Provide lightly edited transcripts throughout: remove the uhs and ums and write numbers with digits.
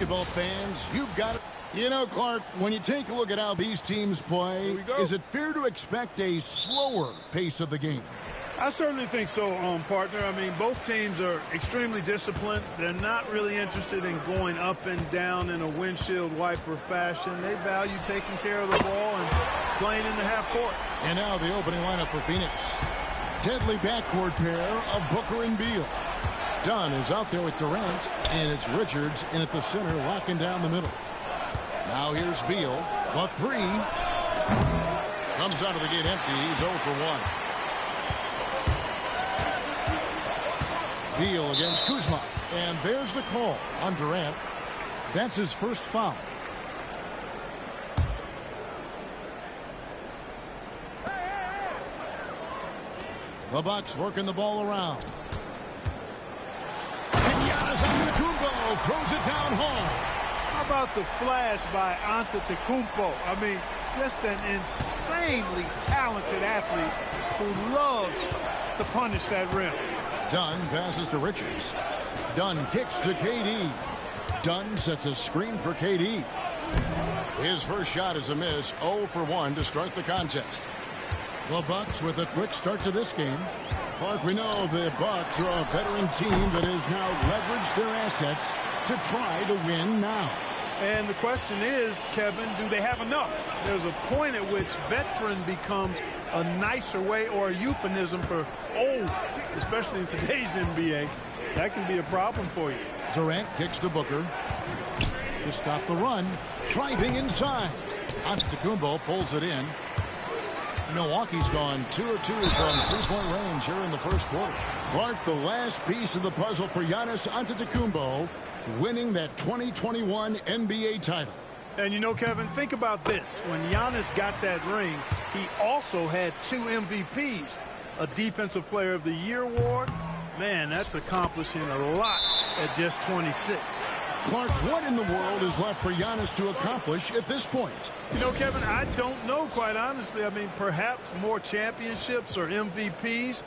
Basketball fans, you've got it. You know, Clark, when you take a look at how these teams play, is it fair to expect a slower pace of the game? I certainly think so, partner. I mean, both teams are extremely disciplined. They're not really interested in going up and down in a windshield wiper fashion. They value taking care of the ball and playing in the half court. And now the opening lineup for Phoenix. Deadly backcourt pair of Booker and Beal. Dunn is out there with Durant, and it's Richards in at the center, locking down the middle. Now here's Beal. The three. Comes out of the gate empty. He's 0 for 1. Beal against Kuzma. And there's the call on Durant. That's his first foul. The Bucks working the ball around. And Giannis Antetokounmpo throws it down home. How about the flash by Antetokounmpo? I mean, just an insanely talented athlete who loves to punish that rim. Dunn passes to Richards. Dunn kicks to KD. Dunn sets a screen for KD. His first shot is a miss. 0 for 1 to start the contest. The Bucks with a quick start to this game. Clark, we know the Bucks are a veteran team that has now leveraged their assets to try to win now. And the question is, Kevin, do they have enough? There's a point at which veteran becomes a nicer way or a euphemism for old, especially in today's NBA. That can be a problem for you. Durant kicks to Booker to stop the run. Driving inside. Antetokounmpo pulls it in. Milwaukee's gone 2 of 2 from three-point range here in the first quarter. Clark, the last piece of the puzzle for Giannis Antetokounmpo, winning that 2021 NBA title. And you know, Kevin, think about this. When Giannis got that ring, he also had 2 MVPs, a Defensive Player of the Year award. Man, that's accomplishing a lot at just 26. Clark, what in the world is left for Giannis to accomplish at this point? You know, Kevin, I don't know, quite honestly. I mean, perhaps more championships or MVPs.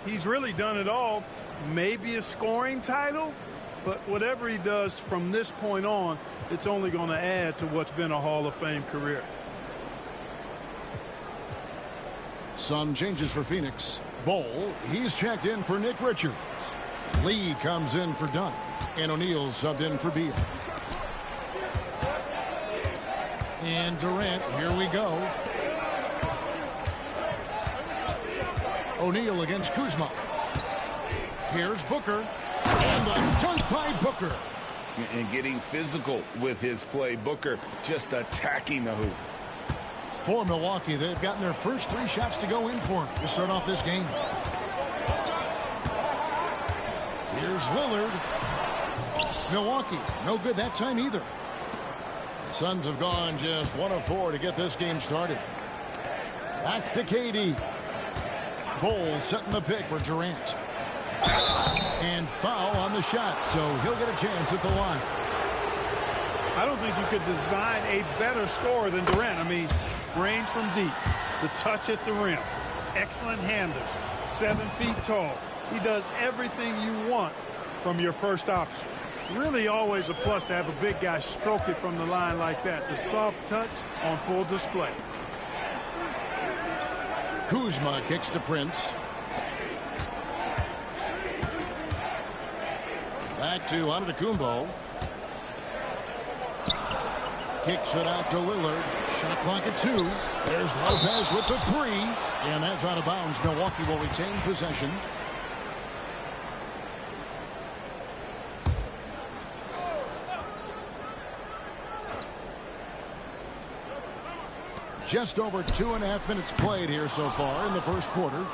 He's really done it all. Maybe a scoring title. But whatever he does from this point on, it's only going to add to what's been a Hall of Fame career. Some changes for Phoenix. Bol, he's checked in for Nick Richards. Lee comes in for Dunn. And O'Neal subbed in for Beal. And Durant, here we go. O'Neal against Kuzma. Here's Booker. And the dunk by Booker. And getting physical with his play. Booker just attacking the hoop. For Milwaukee, they've gotten their first 3 shots to go in for him to start off this game. Here's Lillard. Milwaukee, no good that time either. The Suns have gone just 1 of 4 to get this game started. Back to KD. Bol setting the pick for Durant. And foul on the shot, so he'll get a chance at the line. I don't think you could design a better scorer than Durant. I mean, range from deep, the touch at the rim, excellent handler, 7 feet tall. He does everything you want from your first option. Really always a plus to have a big guy stroke it from the line like that. The soft touch on full display. Kuzma kicks to Prince. Back to Antetokounmpo. Kicks it out to Lillard. Shot clock at 2. There's Lopez with the 3. And that's out of bounds. Milwaukee will retain possession. Just over 2.5 minutes played here so far in the first quarter.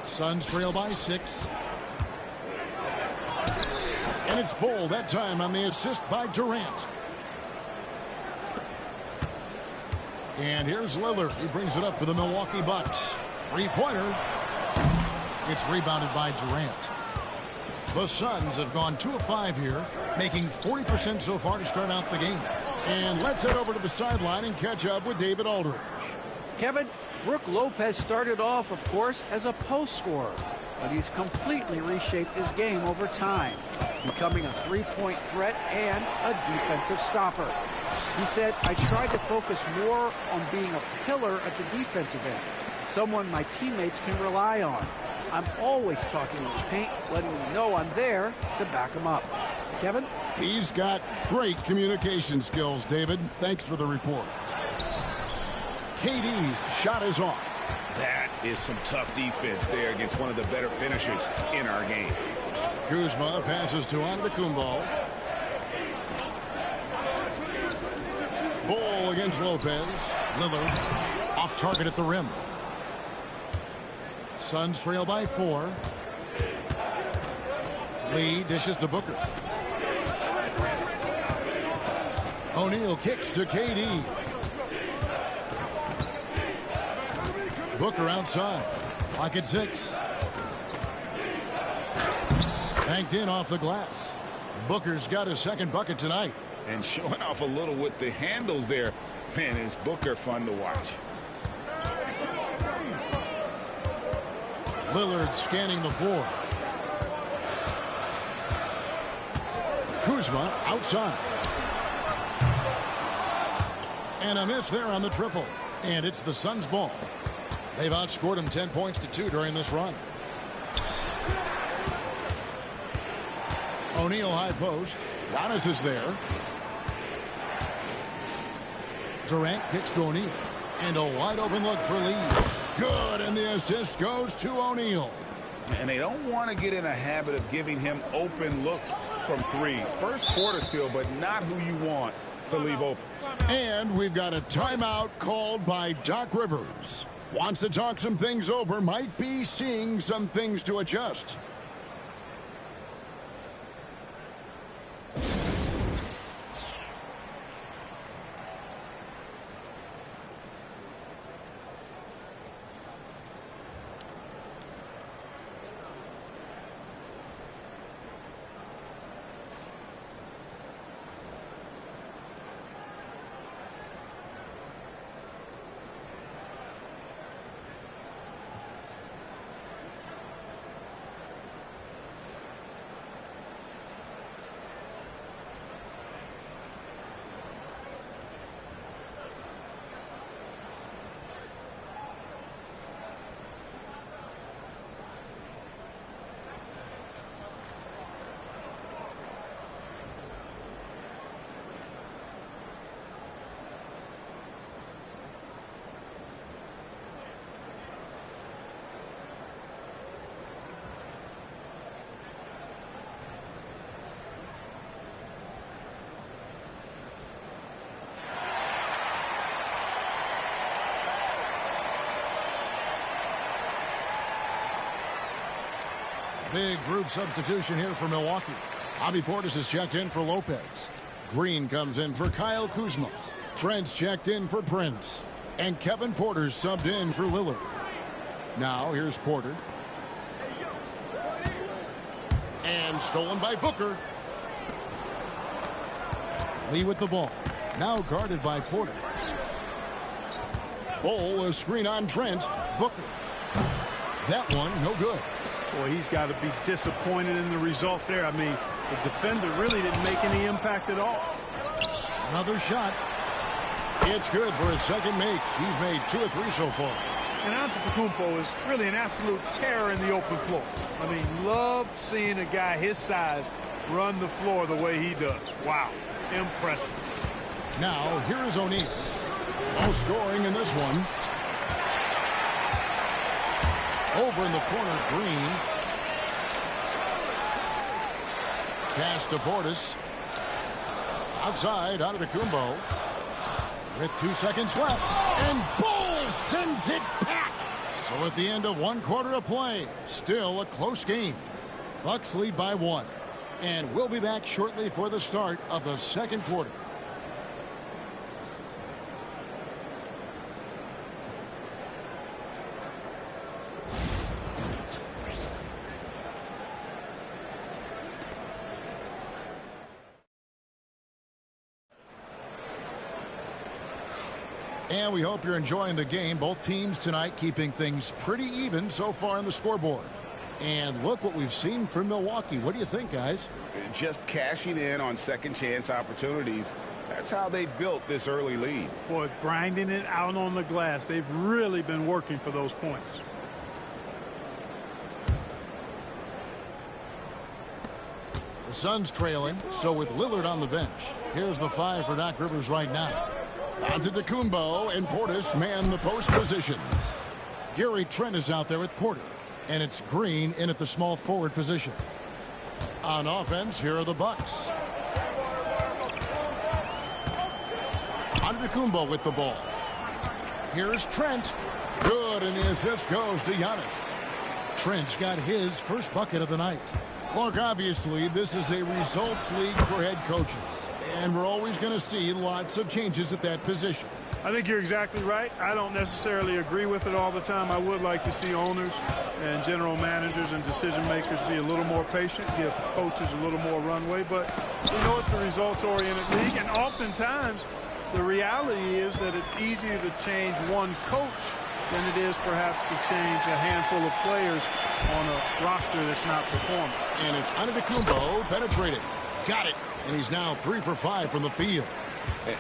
Suns trail by 6. And it's Bol that time on the assist by Durant. And here's Lillard. He brings it up for the Milwaukee Bucks. 3-pointer. It's rebounded by Durant. The Suns have gone 2 of 5 here, making 40% so far to start out the game. And let's head over to the sideline and catch up with David Aldridge. Kevin, Brook Lopez started off, of course, as a post scorer, but he's completely reshaped his game over time. becoming a three-point threat and a defensive stopper. He said, I tried to focus more on being a pillar at the defensive end, someone my teammates can rely on. I'm always talking in the paint, letting them know I'm there to back them up. Kevin? He's got great communication skills, David. Thanks for the report. KD's shot is off. That is some tough defense there against one of the better finishers in our game. Kuzma passes to Antetokounmpo. Ball against Lopez. Lillard off target at the rim. Suns trail by 4. Lee dishes to Booker. O'Neal kicks to KD. Booker outside. Clock at 6. Banked in off the glass. Booker's got his second bucket tonight. And showing off a little with the handles there. Man, is Booker fun to watch. Lillard scanning the floor. Kuzma outside. And a miss there on the triple. And it's the Suns' ball. They've outscored him 10 points to 2 during this run. O'Neal high post. Giannis is there. Durant kicks to O'Neal. And a wide open look for Lee. Good, and the assist goes to O'Neal. And they don't want to get in a habit of giving him open looks from 3. First quarter still, but not who you want to leave open. And we've got a timeout called by Doc Rivers. Wants to talk some things over, might be seeing some things to adjust. Big group substitution here for Milwaukee. Bobby Portis is checked in for Lopez. Green comes in for Kyle Kuzma. Trent's checked in for Prince. And Kevin Porter's subbed in for Lillard. Now here's Porter. And stolen by Booker. Lee with the ball. Now guarded by Porter. Ball, a screen on Trent. Booker. That one, no good. Boy, he's got to be disappointed in the result there. I mean, the defender really didn't make any impact at all. Another shot. It's good for his second make. He's made 2 of 3 so far. And Antetokounmpo is really an absolute terror in the open floor. I mean, love seeing a guy his size run the floor the way he does. Wow, impressive. Now, here is O'Neal. No scoring in this one. Over in the corner, Green. Pass to Portis. Outside, Antetokounmpo. With 2 seconds left. And Bull sends it back. So at the end of 1 quarter of play, still a close game. Bucks lead by 1. And we'll be back shortly for the start of the second quarter. And we hope you're enjoying the game. Both teams tonight keeping things pretty even so far on the scoreboard. And look what we've seen from Milwaukee. What do you think, guys? Just cashing in on second chance opportunities. That's how they built this early lead. Boy, grinding it out on the glass. They've really been working for those points. The Suns trailing, so with Lillard on the bench, here's the 5 for Doc Rivers right now. Antetokounmpo and Portis man the post positions. Gary Trent is out there with Porter, and it's Green in at the small forward position. On offense, here are the Bucks. Antetokounmpo with the ball. Here's Trent. Good, and the assist goes to Giannis. Trent's got his first bucket of the night. Clark, obviously, this is a results league for head coaches, and we're always going to see lots of changes at that position. I think you're exactly right. I don't necessarily agree with it all the time. I would like to see owners and general managers and decision makers be a little more patient, give coaches a little more runway, but you know it's a results-oriented league, and oftentimes the reality is that it's easier to change one coach than it is perhaps to change a handful of players on a roster that's not performing. And it's Antetokounmpo penetrating. Got it. And he's now 3 for 5 from the field.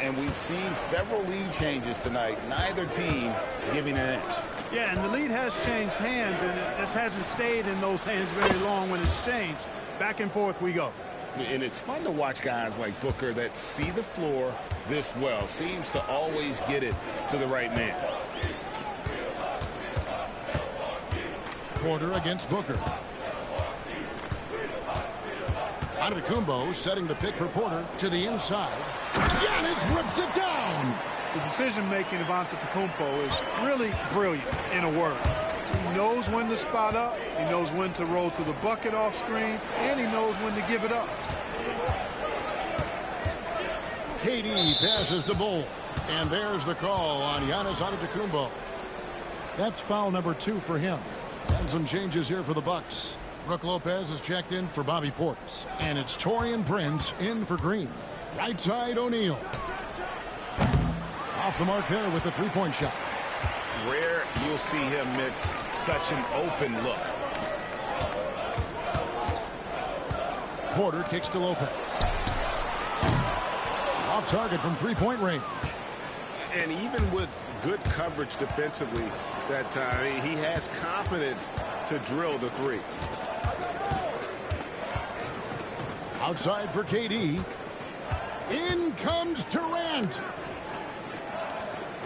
And we've seen several lead changes tonight. Neither team giving an inch. Yeah, and the lead has changed hands, and it just hasn't stayed in those hands very long when it's changed. Back and forth we go. And it's fun to watch guys like Booker that see the floor this well. Seems to always get it to the right man. Porter against Booker. Antetokounmpo setting the pick for Porter to the inside. Giannis rips it down. The decision-making of Antetokounmpo is really brilliant, in a word. He knows when to spot up, he knows when to roll to the bucket off screens, and he knows when to give it up. KD passes to Bull. And there's the call on Giannis Antetokounmpo. That's foul number 2 for him. And some changes here for the Bucks. Brook Lopez is checked in for Bobby Portis. And it's Taurean Prince in for Green. Right side O'Neal. Off the mark there with the three-point shot. Rare you'll see him miss such an open look. Porter kicks to Lopez. Off target from three-point range. And even with good coverage defensively that time, he has confidence to drill the three. Outside for KD. In comes Durant.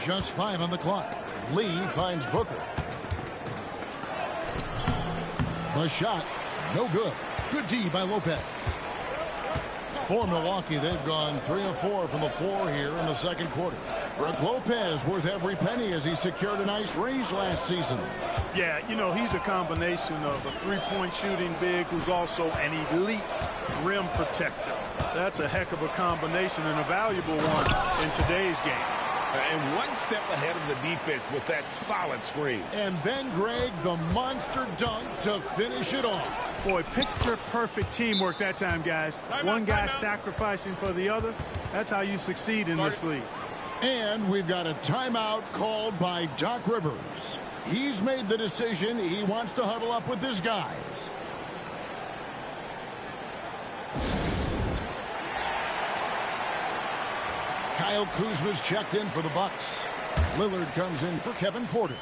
Just 5 on the clock. Lee finds Booker. The shot, no good. Good D by Lopez. For Milwaukee, they've gone 3 of 4 from the floor here in the second quarter. Brook Lopez worth every penny as he secured a nice raise last season. Yeah, you know, he's a combination of a three-point shooting big who's also an elite rim protector. That's a heck of a combination and a valuable one in today's game. And one step ahead of the defense with that solid screen. And then, Greg, the monster dunk to finish it off. Boy, picture-perfect teamwork that time, guys. One guy sacrificing for the other. That's how you succeed in this league. And we've got a timeout called by Doc Rivers. He's made the decision. He wants to huddle up with his guys. Kyle Kuzma's checked in for the Bucks. Lillard comes in for Kevin Porter.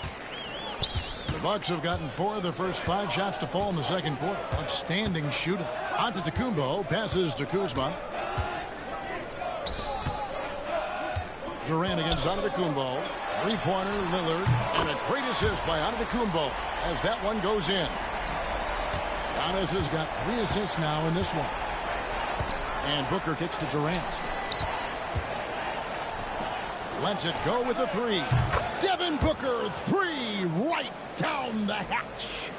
The Bucks have gotten 4 of their first 5 shots to fall in the second quarter. Outstanding shooting. Antetokounmpo passes to Kuzma. Durant against Antetokounmpo. Three-pointer, Lillard, and a great assist by Antetokounmpo as that one goes in. Giannis has got 3 assists now in this one. And Booker kicks to Durant. Lets it go with a 3. Devin Booker, 3 right down the hatch.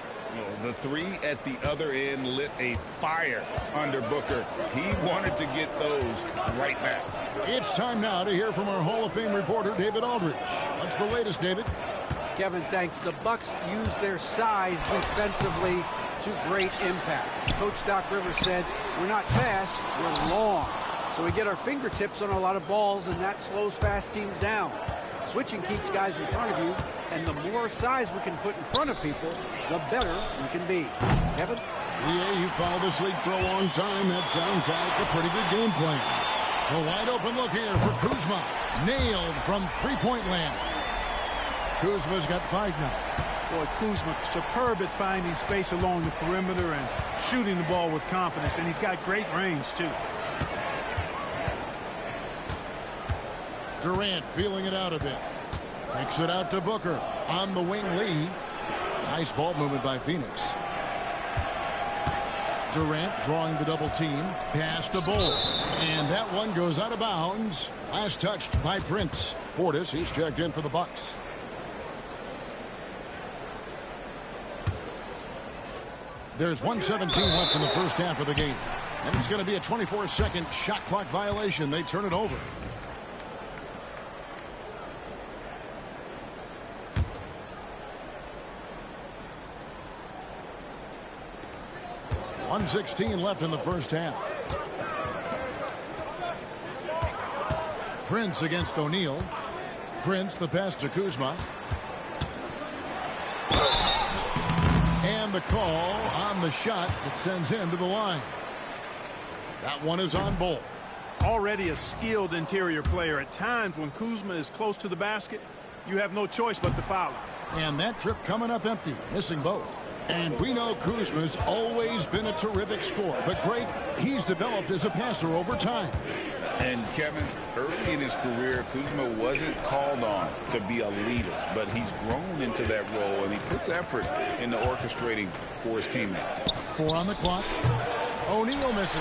The 3 at the other end lit a fire under Booker. He wanted to get those right back. It's time now to hear from our Hall of Fame reporter, David Aldridge. What's the latest, David? Kevin, thanks. The Bucks use their size defensively to great impact. Coach Doc Rivers said, we're not fast, we're long. So we get our fingertips on a lot of balls, and that slows fast teams down. Switching keeps guys in front of you, and the more size we can put in front of people, the better we can be. Kevin? Yeah, you followed this league for a long time. That sounds like a pretty good game plan. A wide open look here for Kuzma. Nailed from three-point land. Kuzma's got 5 now. Boy, Kuzma, superb at finding space along the perimeter and shooting the ball with confidence, and he's got great range, too. Durant feeling it out a bit. Kicks it out to Booker. On the wing, Lee. Nice ball movement by Phoenix. Durant drawing the double team. Pass to Bull. And that one goes out of bounds. Last touched by Prince. Portis, he's checked in for the Bucks. There's 1:17 left in the first half of the game. And it's going to be a 24-second shot clock violation. They turn it over. .116 left in the first half. Prince against O'Neal. Prince, the pass to Kuzma. And the call on the shot that sends him to the line. That one is on Bull. Already a skilled interior player. At times when Kuzma is close to the basket, you have no choice but to foul him. And that trip coming up empty, missing both. And we know Kuzma's always been a terrific scorer. But, Greg, he's developed as a passer over time. And, Kevin, early in his career, Kuzma wasn't called on to be a leader. But he's grown into that role, and he puts effort into orchestrating for his teammates. 4 on the clock. O'Neal misses.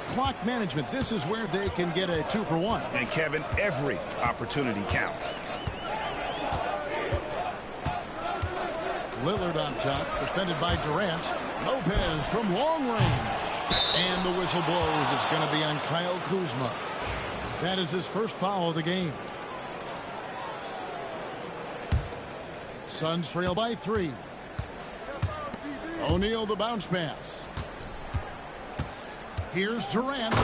Clock management. This is where they can get a 2-for-1. And, Kevin, every opportunity counts. Lillard on top, defended by Durant. Lopez from long range. And the whistle blows. It's going to be on Kyle Kuzma. That is his first foul of the game. Suns trail by 3. O'Neal the bounce pass. Here's Durant.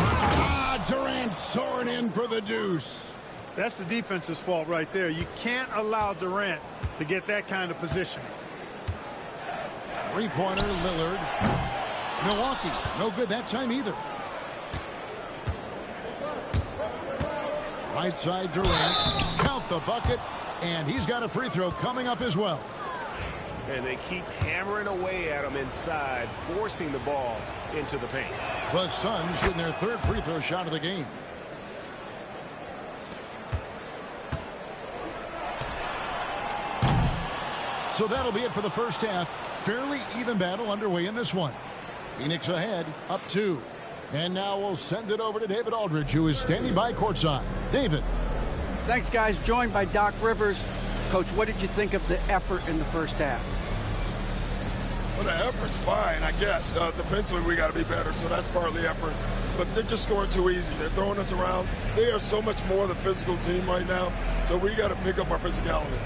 Durant soaring in for the deuce. That's the defense's fault right there. You can't allow Durant to get that kind of position. Three-pointer, Lillard. Milwaukee, no good that time either. Right side, Durant. Count the bucket, and he's got a free throw coming up as well. And they keep hammering away at him inside, forcing the ball into the paint. The Suns shooting their 3rd free throw shot of the game. So that'll be it for the first half. Fairly even battle underway in this one. Phoenix ahead, up 2. And now we'll send it over to David Aldridge, who is standing by courtside. David. Thanks, guys. Joined by Doc Rivers. Coach, what did you think of the effort in the first half? Well, the effort's fine, I guess. Defensively, we got to be better, so that's part of the effort. But they're just scoring too easy. They're throwing us around. They are so much more the physical team right now, so we got to pick up our physicality.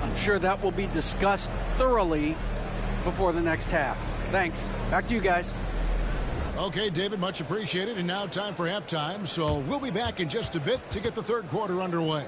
I'm sure that will be discussed thoroughly before the next half. Thanks. Back to you guys. Okay, David, much appreciated. And now time for halftime. So we'll be back in just a bit to get the 3rd quarter underway.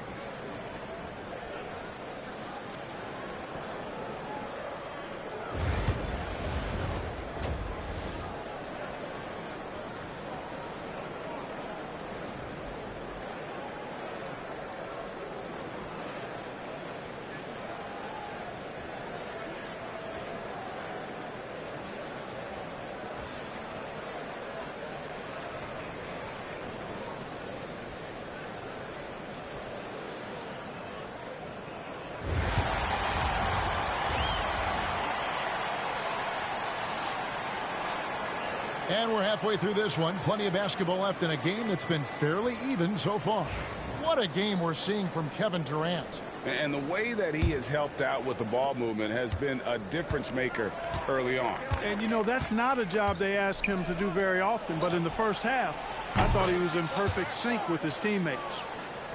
And we're halfway through this one. Plenty of basketball left in a game that's been fairly even so far. What a game we're seeing from Kevin Durant. And the way that he has helped out with the ball movement has been a difference maker early on. And, you know, that's not a job they ask him to do very often. But in the first half, I thought he was in perfect sync with his teammates.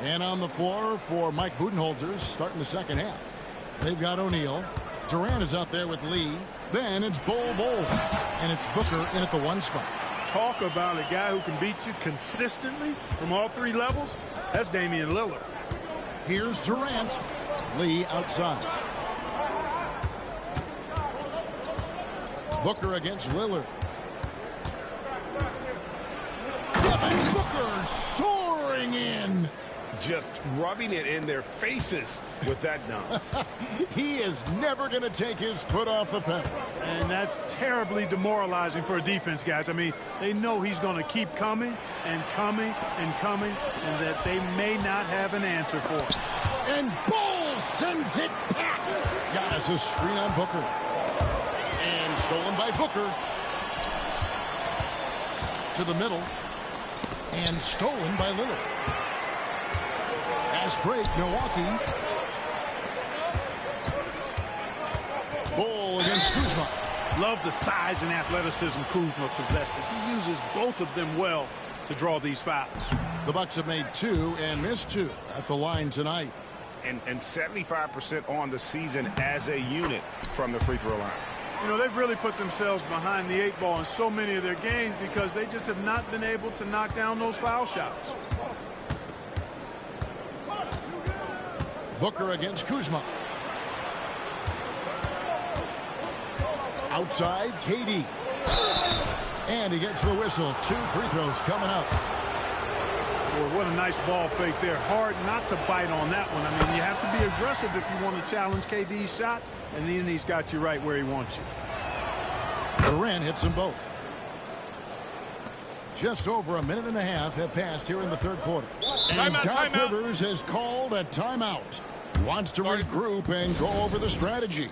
And on the floor for Mike Budenholzer starting the second half. They've got O'Neal. Durant is out there with Lee. Then it's Bull. And it's Booker in at the 1 spot. talk about a guy who can beat you consistently from all three levels, that's Damian Lillard. Here's Durant. Lee outside. Booker against Lillard. Devin Booker soaring in. Just rubbing it in their faces with that dunk. He is never going to take his foot off the pedal. And that's terribly demoralizing for a defense, guys. I mean, they know he's going to keep coming and coming and coming, and that they may not have an answer for it. And Ball sends it back. Giannis a screen on Booker. And stolen by Booker. To the middle. And stolen by Lillard. Fast break, Milwaukee. Ball against Kuzma. Love the size and athleticism Kuzma possesses. He uses both of them well to draw these fouls. The Bucks have made 2 and missed 2 at the line tonight. And 75% on the season as a unit from the free throw line. You know, they've really put themselves behind the 8 ball in so many of their games because they just have not been able to knock down those foul shots. Booker against Kuzma. Outside, KD. And he gets the whistle. 2 free throws coming up. Boy, what a nice ball fake there. Hard not to bite on that one. I mean, you have to be aggressive if you want to challenge KD's shot, and then he's got you right where he wants you. Durant hits them both. Just over a minute and a half have passed here in the third quarter. And Doc Rivers has called a timeout. He wants to regroup and go over the strategy.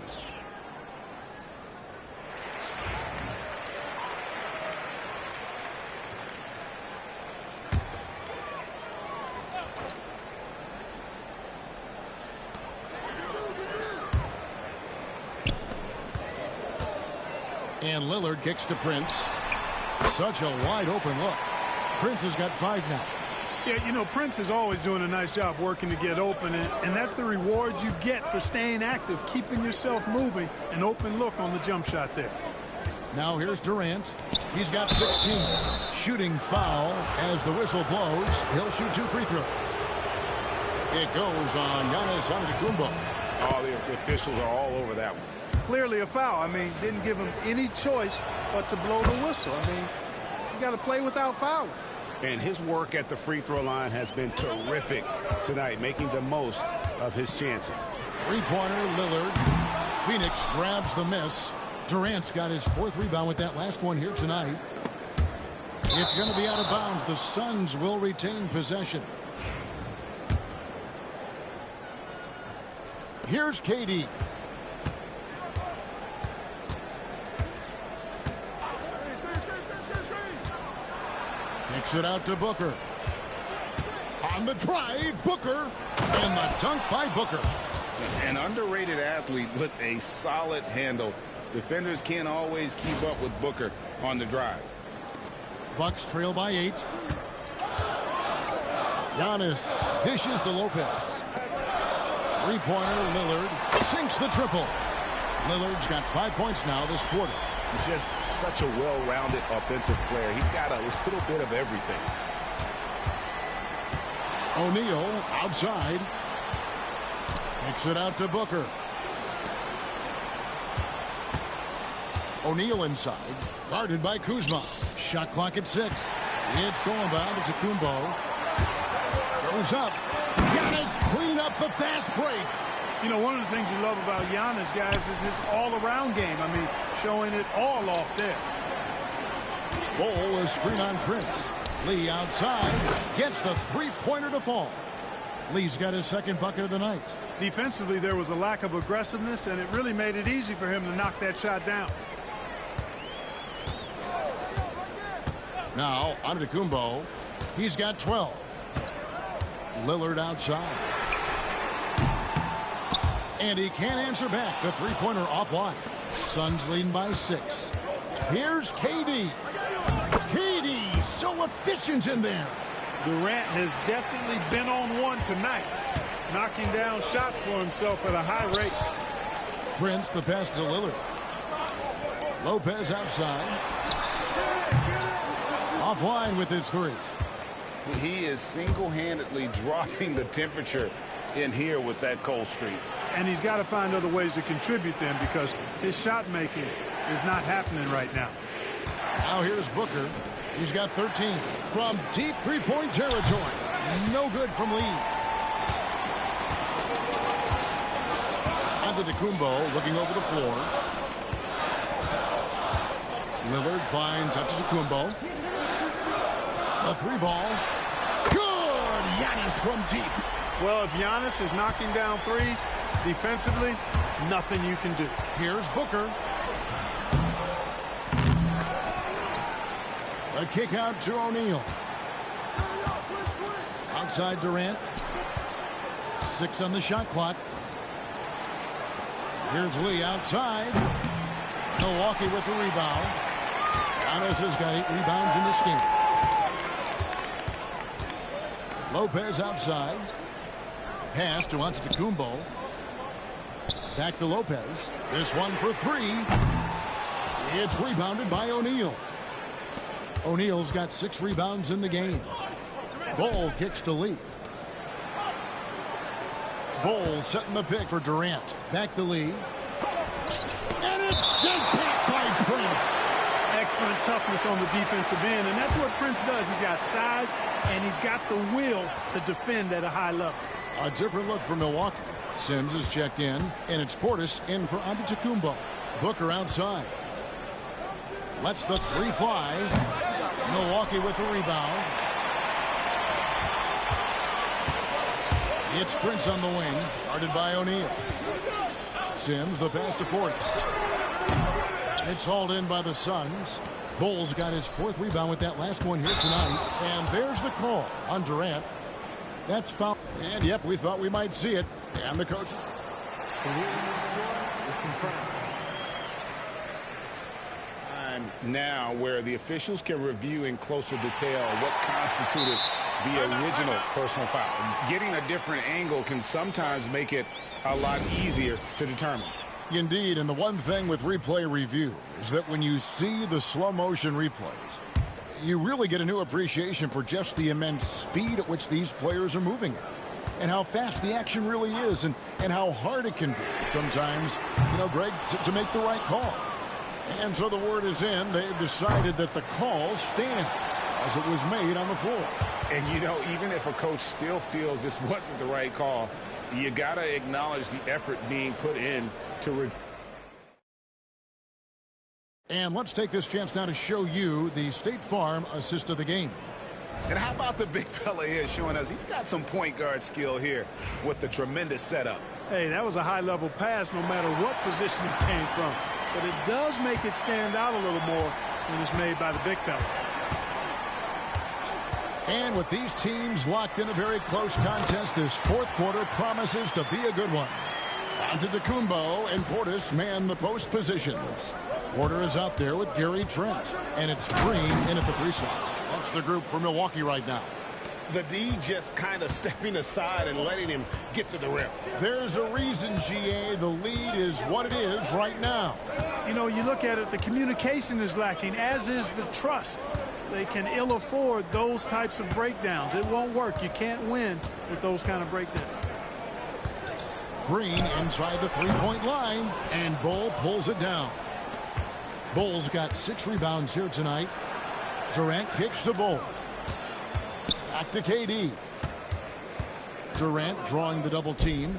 And Lillard kicks to Prince. Such a wide open look. Prince has got 5 now. Yeah, you know, Prince is always doing a nice job working to get open, and that's the reward you get for staying active, keeping yourself moving, an open look on the jump shot there. Now here's Durant. He's got 16. Shooting foul as the whistle blows. He'll shoot 2 free throws. It goes on Giannis Antetokounmpo. Oh, the officials are all over that one. Clearly a foul. I mean, didn't give him any choice but to blow the whistle. I mean, you got to play without fouling. And his work at the free throw line has been terrific tonight, making the most of his chances. Three-pointer, Lillard. Phoenix grabs the miss. Durant's got his 4th rebound with that last one here tonight. It's going to be out of bounds. The Suns will retain possession. Here's KD. Kicks it out to Booker. On the drive, Booker. And the dunk by Booker. An underrated athlete with a solid handle. Defenders can't always keep up with Booker on the drive. Bucks trail by 8. Giannis dishes to Lopez. Three-pointer, Lillard sinks the triple. Lillard's got 5 points now this quarter. Just such a well-rounded offensive player. He's got a little bit of everything. O'Neal outside. Kicks it out to Booker. O'Neal inside. Guarded by Kuzma. Shot clock at 6. It's stolen by Antetokounmpo. Goes up. Giannis clean up the fast break. You know, one of the things you love about Giannis, guys, is his all-around game. I mean, showing it all off there. Ball is screen on Prince. Lee outside. Gets the three-pointer to fall. Lee's got his 2nd bucket of the night. Defensively, there was a lack of aggressiveness, and it really made it easy for him to knock that shot down. Now, Antetokounmpo. He's got 12. Lillard outside. And he can't answer back. The three-pointer offline. Suns leading by 6. Here's KD. KD so efficient in there. Durant has definitely been on one tonight, knocking down shots for himself at a high rate. Prince the pass to Lillard. Lopez outside. offline with his three. He is single-handedly dropping the temperature in here with that cold streak. And he's got to find other ways to contribute then, because his shot making is not happening right now. Now here's Booker. He's got 13 from deep three-point territory. No good from Lee. Antetokounmpo looking over the floor. Lillard finds Antetokounmpo. A three ball. Good! Giannis from deep. Well, if Giannis is knocking down threes, defensively, nothing you can do. Here's Booker. A kick out to O'Neal. Outside Durant. 6 on the shot clock. Here's Lee outside. Milwaukee with the rebound. Giannis has got 8 rebounds in this game. Lopez outside. Pass to Antetokounmpo. Back to Lopez. This one for 3. It's rebounded by O'Neal. O'Neal's got 6 rebounds in the game. Bol kicks to Lee. Bol setting the pick for Durant. Back to Lee. And it's sent back by Prince. Excellent toughness on the defensive end, and that's what Prince does. He's got size, and he's got the will to defend at a high level. A different look for Milwaukee. Sims is checked in, and it's Portis in for Antetokounmpo. Booker outside. Lets the 3 fly. Milwaukee with the rebound. It's Prince on the wing, guarded by O'Neal. Sims, the pass to Portis. It's hauled in by the Suns. Bol's got his 4th rebound with that last one here tonight. And there's the call on Durant. That's foul. And, yep, we thought we might see it. And the coaches. Now where the officials can review in closer detail what constituted the original personal foul. Getting a different angle can sometimes make it a lot easier to determine. Indeed, and the one thing with replay review is that when you see the slow motion replays, you really get a new appreciation for just the immense speed at which these players are moving at, and how fast the action really is, and how hard it can be sometimes, Greg, to make the right call. And so the word is in. They've decided that the call stands as it was made on the floor. And, even if a coach still feels this wasn't the right call, you got to acknowledge the effort being put in to And let's take this chance now to show you the State Farm assist of the game. And how about the big fella here showing us he's got some point guard skill here with the tremendous setup. Hey, that was a high-level pass no matter what position it came from. But it does make it stand out a little more when it's made by the big fella. And with these teams locked in a very close contest, this 4th quarter promises to be a good one. Antetokounmpo and Portis man the post positions. Porter is out there with Gary Trent. And it's Green in at the 3 slot. That's the group for Milwaukee right now. The D just kind of stepping aside and letting him get to the rim. There's a reason, GA, the lead is what it is right now. You look at it, the communication is lacking, as is the trust. They can ill afford those types of breakdowns. It won't work. You can't win with those kind of breakdowns. Green inside the 3-point line, and Bol pulls it down. Bol's got 6 rebounds here tonight. Durant kicks to Bol. Back to KD. Durant drawing the double team.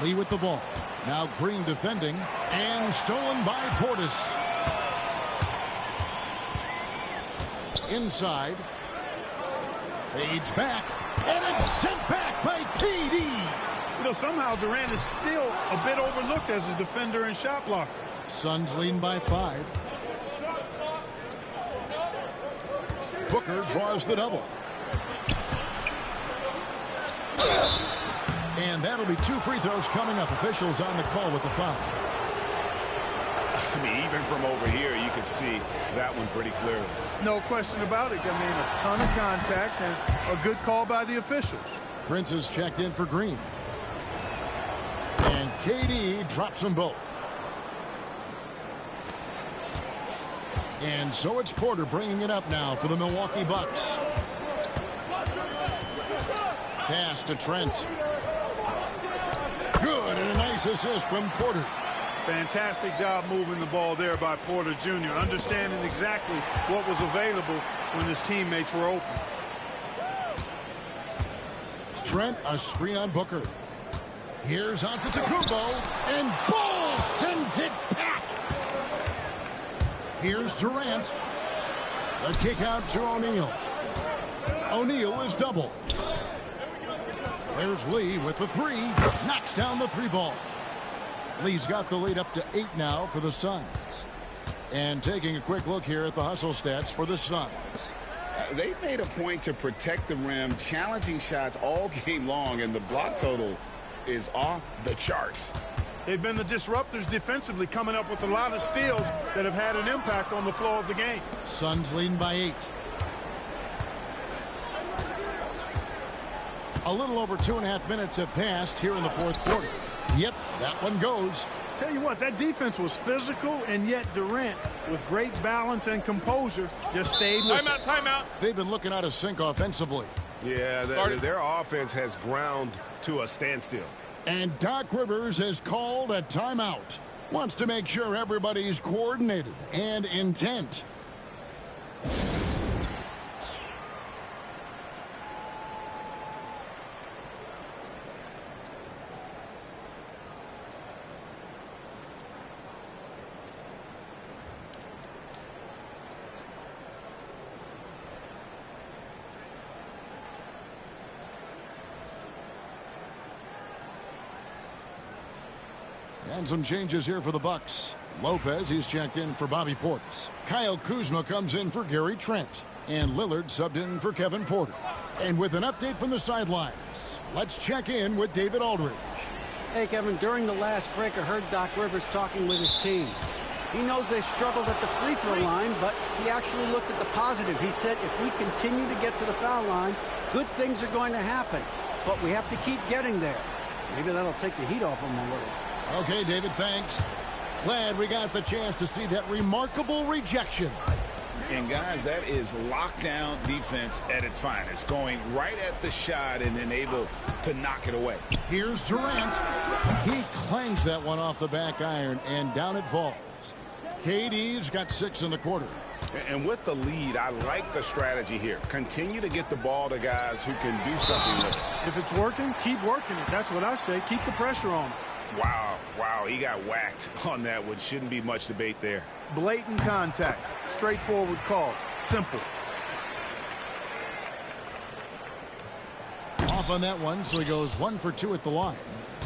Lee with the ball. Now Green defending, and stolen by Portis. Inside. Fades back, and it's sent back by KD. Somehow Durant is still a bit overlooked as a defender and shot blocker. Suns leading by 5. Booker draws the double. And that'll be 2 free throws coming up. Officials on the call with the foul. Even from over here, you could see that one pretty clearly. No question about it. A ton of contact and a good call by the officials. Prince is checked in for Green. And KD drops them both. And so it's Porter bringing it up now for the Milwaukee Bucks. Pass to Trent. Good, and a nice assist from Porter. Fantastic job moving the ball there by Porter Jr., understanding exactly what was available when his teammates were open. Trent, a screen on Booker. Here's Antetokounmpo, and Ball sends it back. Here's Durant. A kick out to O'Neal. O'Neal is double. There's Lee with the three. Knocks down the three ball. Lee's got the lead up to 8 now for the Suns. And taking a quick look here at the hustle stats for the Suns. They made a point to protect the rim, challenging shots all game long, and the block total is off the charts. They've been the disruptors defensively, coming up with a lot of steals that have had an impact on the flow of the game. Suns leading by 8. A little over 2.5 minutes have passed here in the fourth quarter. Yep, that one goes. Tell you what, that defense was physical, and yet Durant, with great balance and composure, just stayed with it. Timeout. They've been looking out of sync offensively. Yeah, their offense has ground to a standstill. And Doc Rivers has called a timeout. Wants to make sure everybody's coordinated and intent. And some changes here for the Bucks. Lopez, he's checked in for Bobby Portis. Kyle Kuzma comes in for Gary Trent. And Lillard subbed in for Kevin Porter. And with an update from the sidelines, let's check in with David Aldridge. Hey, Kevin, during the last break, I heard Doc Rivers talking with his team. He knows they struggled at the free throw line, but he actually looked at the positive. He said, if we continue to get to the foul line, good things are going to happen. But we have to keep getting there. Maybe that'll take the heat off him a little. Okay, David, thanks. Glad we got the chance to see that remarkable rejection. And, guys, that is lockdown defense at its finest, going right at the shot and then able to knock it away. Here's Durant. He clangs that one off the back iron, and down it falls. KD's got 6 in the quarter. And with the lead, I like the strategy here. Continue to get the ball to guys who can do something with it. If it's working, keep working it. That's what I say. Keep the pressure on. Wow, he got whacked on that one. Shouldn't be much debate there. Blatant contact. Straightforward call. Simple. Off on that one, so he goes 1 for 2 at the line.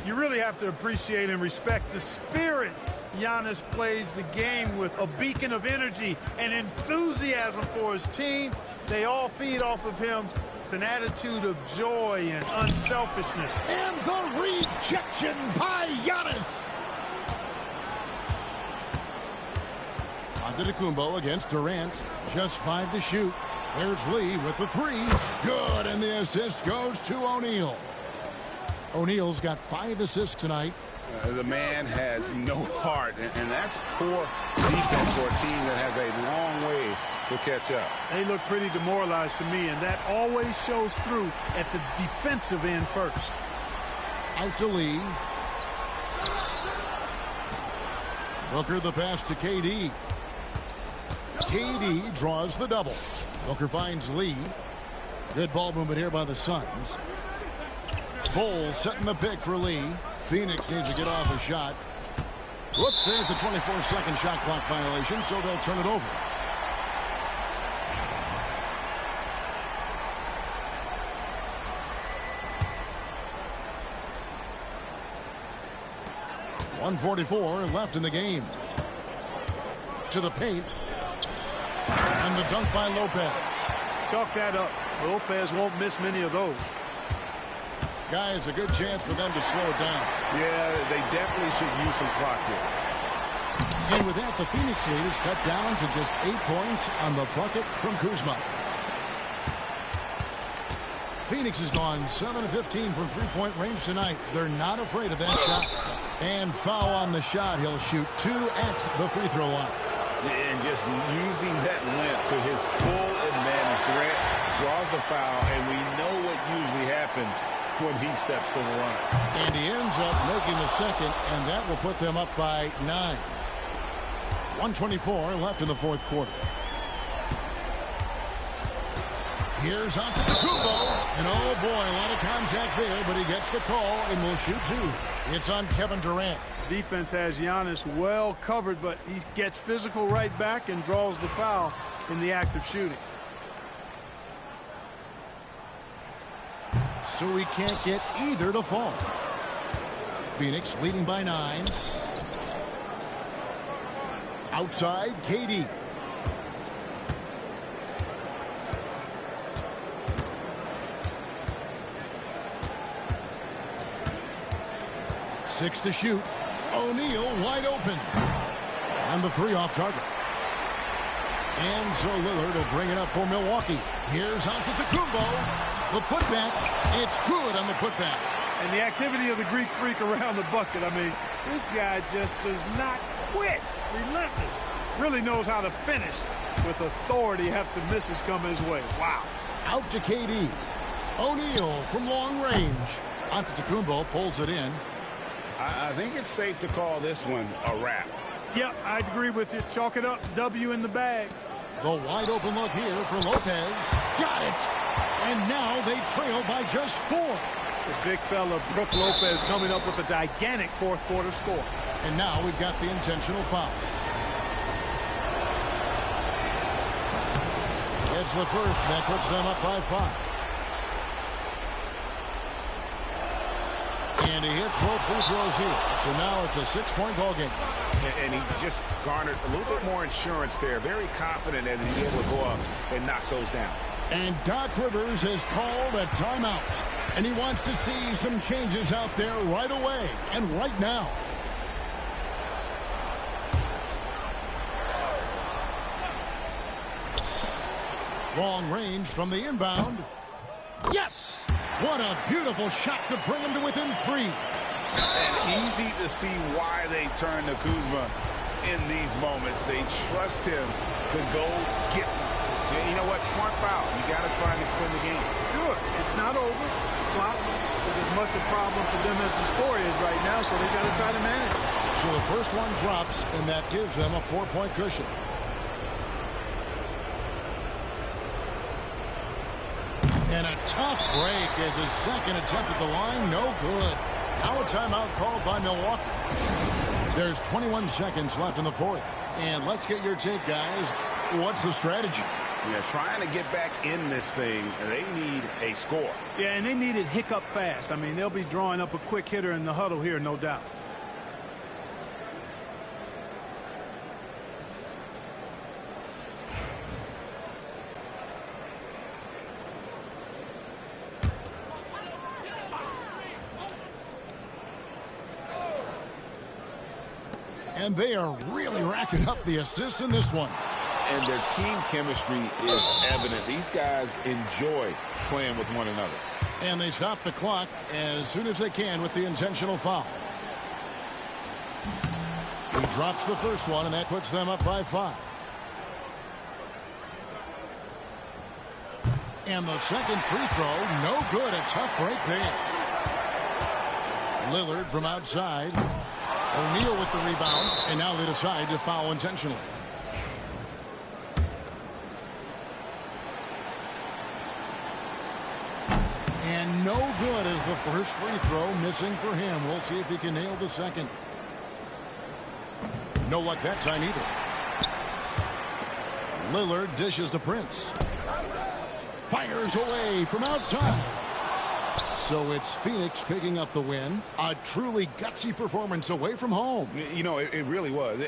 You really have to appreciate and respect the spirit Giannis plays the game with. A beacon of energy and enthusiasm for his team. They all feed off of him. An attitude of joy and unselfishness. And the rejection by Giannis. Antetokounmpo against Durant. Just 5 to shoot. There's Lee with the 3. Good, and the assist goes to O'Neal. O'Neal's got 5 assists tonight. The man has no heart, and that's poor defense for a team that has a long way to catch up. They look pretty demoralized to me, and that always shows through at the defensive end first. Out to Lee. Booker the pass to KD. KD draws the double. Booker finds Lee. Good ball movement here by the Suns. Bowles setting the pick for Lee. Phoenix needs to get off a shot. Whoops, there's the 24-second shot clock violation, so they'll turn it over. .144 left in the game. To the paint. And the dunk by Lopez. Chalk that up. Lopez won't miss many of those. Guys, a good chance for them to slow it down. Yeah, they definitely should use some clock here. And with that, the Phoenix lead is cut down to just 8 points on the bucket from Kuzma. Phoenix has gone 7 of 15 from three-point range tonight. They're not afraid of that shot. And foul on the shot. He'll shoot 2 at the free throw line. And just using that length to his full advantage. Durant draws the foul, and we know what usually happens when he steps to the line. And he ends up making the second, and that will put them up by 9. 1:24 left in the fourth quarter. Here's Antetokounmpo, and oh boy, a lot of contact there, but he gets the call and will shoot 2. It's on Kevin Durant. Defense has Giannis well covered, but he gets physical right back and draws the foul in the act of shooting. So he can't get either to fall. Phoenix leading by 9. Outside, KD. Six to shoot. O'Neal wide open. And the 3 off target. And so Lillard will bring it up for Milwaukee. Here's Antetokounmpo. The putback. It's good on the putback. And the activity of the Greek freak around the bucket. I mean, this guy just does not quit. Relentless. Really knows how to finish with authority. Have to misses come his way. Wow. Out to KD. O'Neal from long range. Antetokounmpo pulls it in. I think it's safe to call this one a wrap. Yep, I agree with you. Chalk it up. W in the bag. The wide open look here for Lopez. Got it. And now they trail by just 4. The big fella, Brook Lopez, coming up with a gigantic fourth quarter score. And now we've got the intentional foul. It's the first. That puts them up by 5. And he hits both free throws here. So now it's a 6-point ball game. And he just garnered a little bit more insurance there. Very confident as he's able to go up and knock those down. And Doc Rivers has called a timeout. And he wants to see some changes out there right away and right now. Long range from the inbound. Yes! What a beautiful shot to bring him to within 3. And easy to see why they turn to Kuzma in these moments. They trust him to go get them. And you know what? Smart foul. You got to try and extend the game. Sure. It's not over. Clock is as much a problem for them as the score is right now, so they got to try to manage it. So the first one drops, and that gives them a 4-point cushion. And a tough break as his second attempt at the line. No good. Now a timeout called by Milwaukee. There's 21 seconds left in the fourth. And let's get your take, guys. What's the strategy? Yeah, trying to get back in this thing, they need a score. Yeah, and they need it hiccup fast. I mean, they'll be drawing up a quick hitter in the huddle here, no doubt. And they are really racking up the assists in this one. And their team chemistry is evident. These guys enjoy playing with one another. And they stop the clock as soon as they can with the intentional foul. He drops the first one, and that puts them up by 5. And the second free throw, no good. A tough break there. Lillard from outside. O'Neal with the rebound, and now they decide to foul intentionally. And no good as the first free throw missing for him. We'll see if he can nail the second. No luck that time either. Lillard dishes to Prince. Fires away from outside. So it's Phoenix picking up the win. A truly gutsy performance away from home. You know, it really was.